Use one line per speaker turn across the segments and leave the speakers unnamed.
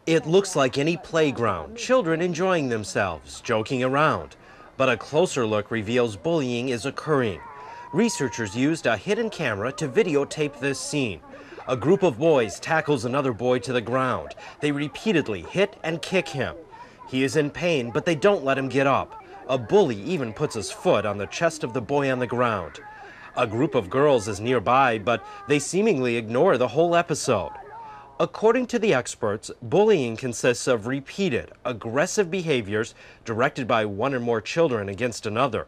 It looks like any playground, children enjoying themselves, joking around. But a closer look reveals bullying is occurring. Researchers used a hidden camera to videotape this scene. A group of boys tackles another boy to the ground. They repeatedly hit and kick him. He is in pain, but they don't let him get up. A bully even puts his foot on the chest of the boy on the ground. A group of girls is nearby, but they seemingly ignore the whole episode. According to the experts, bullying consists of repeated, aggressive behaviors directed by one or more children against another.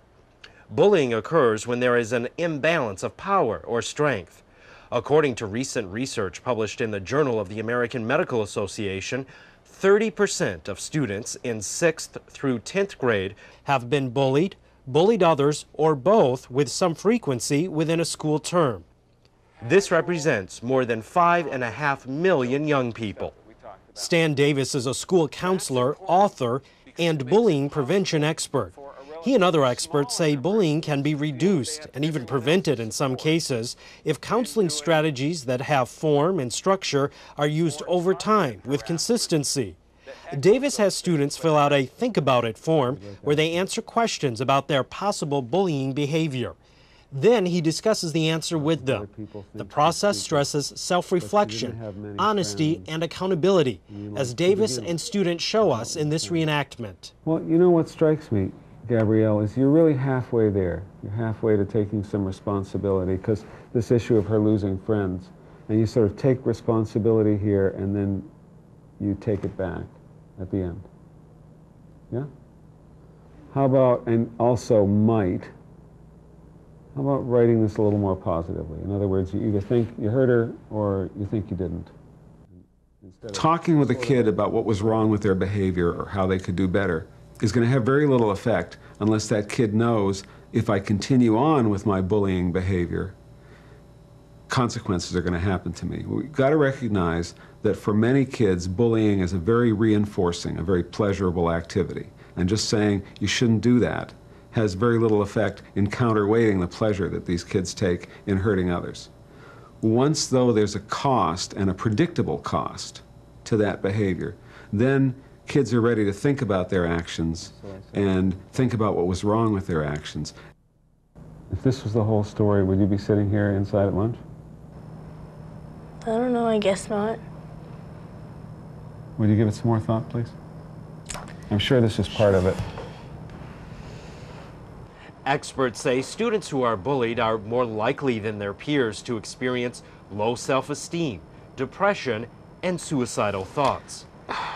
Bullying occurs when there is an imbalance of power or strength. According to recent research published in the Journal of the American Medical Association, 30% of students in 6th through 10th grade have been bullied, bullied others, or both with some frequency within a school term. This represents more than 5.5 million young people. Stan Davis is a school counselor, author, and bullying prevention expert. He and other experts say bullying can be reduced and even prevented in some cases if counseling strategies that have form and structure are used over time with consistency. Davis has students fill out a Think About It form where they answer questions about their possible bullying behavior. Then he discusses the answer with them. The process stresses self-reflection, honesty, and accountability, as Davis and students show us in this reenactment.
Well, you know what strikes me, Gabrielle, is you're really halfway there. You're halfway to taking some responsibility, because this issue of her losing friends, and you sort of take responsibility here and then you take it back at the end. Yeah? How about, and also might, how about writing this a little more positively? In other words, you either think you hurt her or you think you didn't. Talking with a kid about what was wrong with their behavior or how they could do better is going to have very little effect unless that kid knows, if I continue on with my bullying behavior, consequences are going to happen to me. We've got to recognize that for many kids, bullying is a very reinforcing, a very pleasurable activity. And just saying you shouldn't do that has very little effect in counterweighting the pleasure that these kids take in hurting others. Once, though, there's a cost, and a predictable cost, to that behavior, then kids are ready to think about their actions and think about what was wrong with their actions. If this was the whole story, would you be sitting here inside at lunch?
I don't know, I guess not.
Would you give it some more thought, please? I'm sure this is part of it.
Experts say students who are bullied are more likely than their peers to experience low self-esteem, depression, and suicidal thoughts.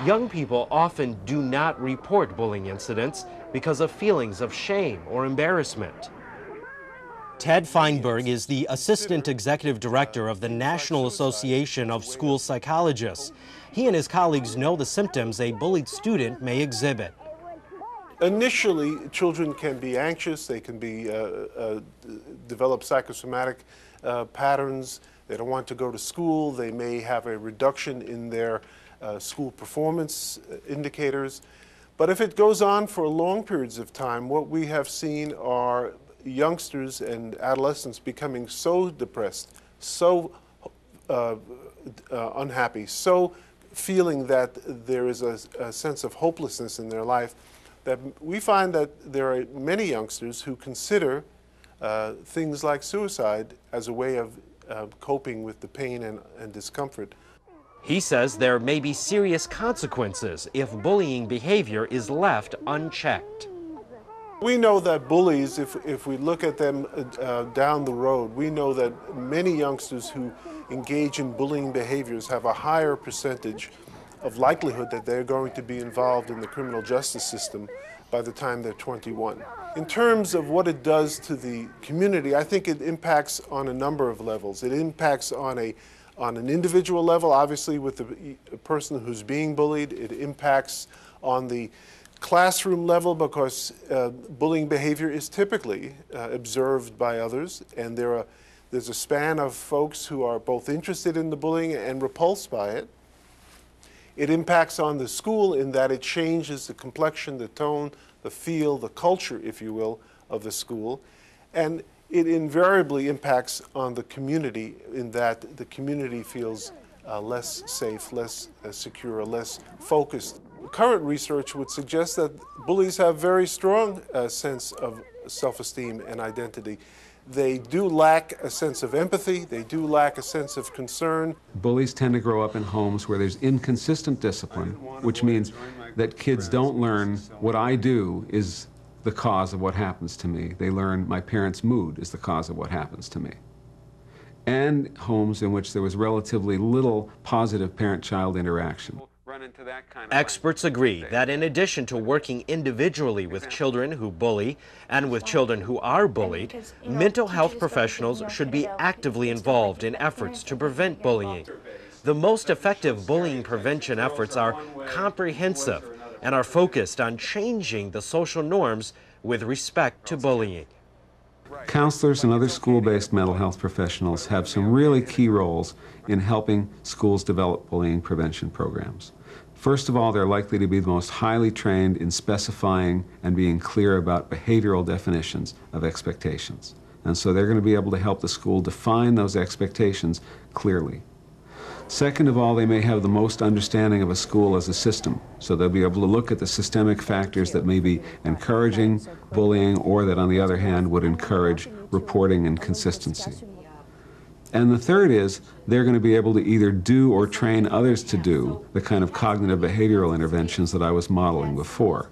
Young people often do not report bullying incidents because of feelings of shame or embarrassment. Ted Feinberg is the Assistant Executive Director of the National Association of School Psychologists. He and his colleagues know the symptoms a bullied student may exhibit.
Initially, children can be anxious, they can be, develop psychosomatic patterns, they don't want to go to school, they may have a reduction in their school performance indicators. But if it goes on for long periods of time, what we have seen are youngsters and adolescents becoming so depressed, so unhappy, so feeling that there is a sense of hopelessness in their life, that we find that there are many youngsters who consider things like suicide as a way of coping with the pain and discomfort.
He says there may be serious consequences if bullying behavior is left unchecked.
We know that bullies, if we look at them down the road, we know that many youngsters who engage in bullying behaviors have a higher percentage of likelihood that they're going to be involved in the criminal justice system by the time they're 21. In terms of what it does to the community, I think it impacts on a number of levels. It impacts on an individual level, obviously with the person who's being bullied. It impacts on the classroom level because bullying behavior is typically observed by others, and there's a span of folks who are both interested in the bullying and repulsed by it. It impacts on the school in that it changes the complexion, the tone, the feel, the culture, if you will, of the school. And it invariably impacts on the community in that the community feels less safe, less secure, less focused. Current research would suggest that bullies have very strong sense of self-esteem and identity. They do lack a sense of empathy. They do lack a sense of concern.
Bullies tend to grow up in homes where there's inconsistent discipline, which means that kids don't learn what I do is the cause of what happens to me. They learn my parents' mood is the cause of what happens to me. And homes in which there was relatively little positive parent-child interaction.
Experts agree that in addition to working individually with children who bully and with children who are bullied, mental health professionals should be actively involved in efforts to prevent bullying. The most effective bullying prevention efforts are comprehensive and are focused on changing the social norms with respect to bullying.
Counselors and other school-based mental health professionals have some really key roles in helping schools develop bullying prevention programs. First of all, they're likely to be the most highly trained in specifying and being clear about behavioral definitions of expectations. And so they're going to be able to help the school define those expectations clearly. Second of all, they may have the most understanding of a school as a system, so they'll be able to look at the systemic factors that may be encouraging bullying or that, on the other hand, would encourage reporting and consistency. And the third is they're going to be able to either do or train others to do the kind of cognitive behavioral interventions that I was modeling before.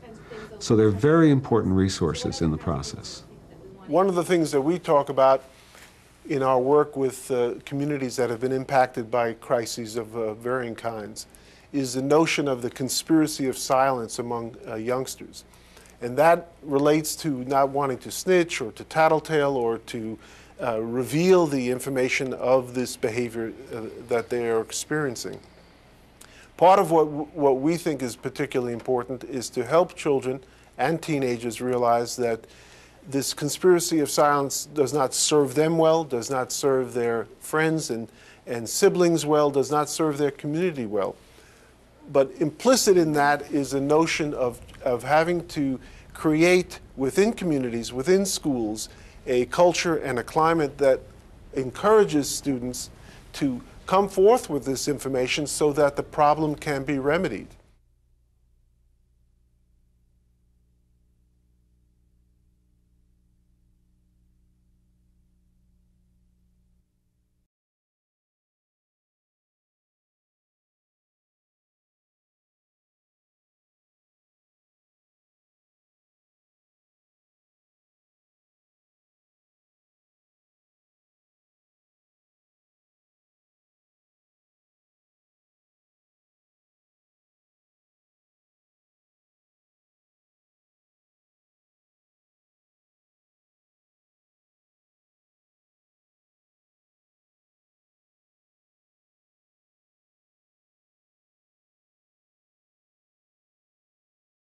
So they're very important resources in the process.
One of the things that we talk about in our work with communities that have been impacted by crises of varying kinds is the notion of the conspiracy of silence among youngsters. And that relates to not wanting to snitch or to tattletale or to reveal the information of this behavior that they are experiencing. Part of what we think is particularly important is to help children and teenagers realize that this conspiracy of silence does not serve them well, does not serve their friends and siblings well, does not serve their community well. But implicit in that is a notion of having to create within communities, within schools, a culture and a climate that encourages students to come forth with this information so that the problem can be remedied.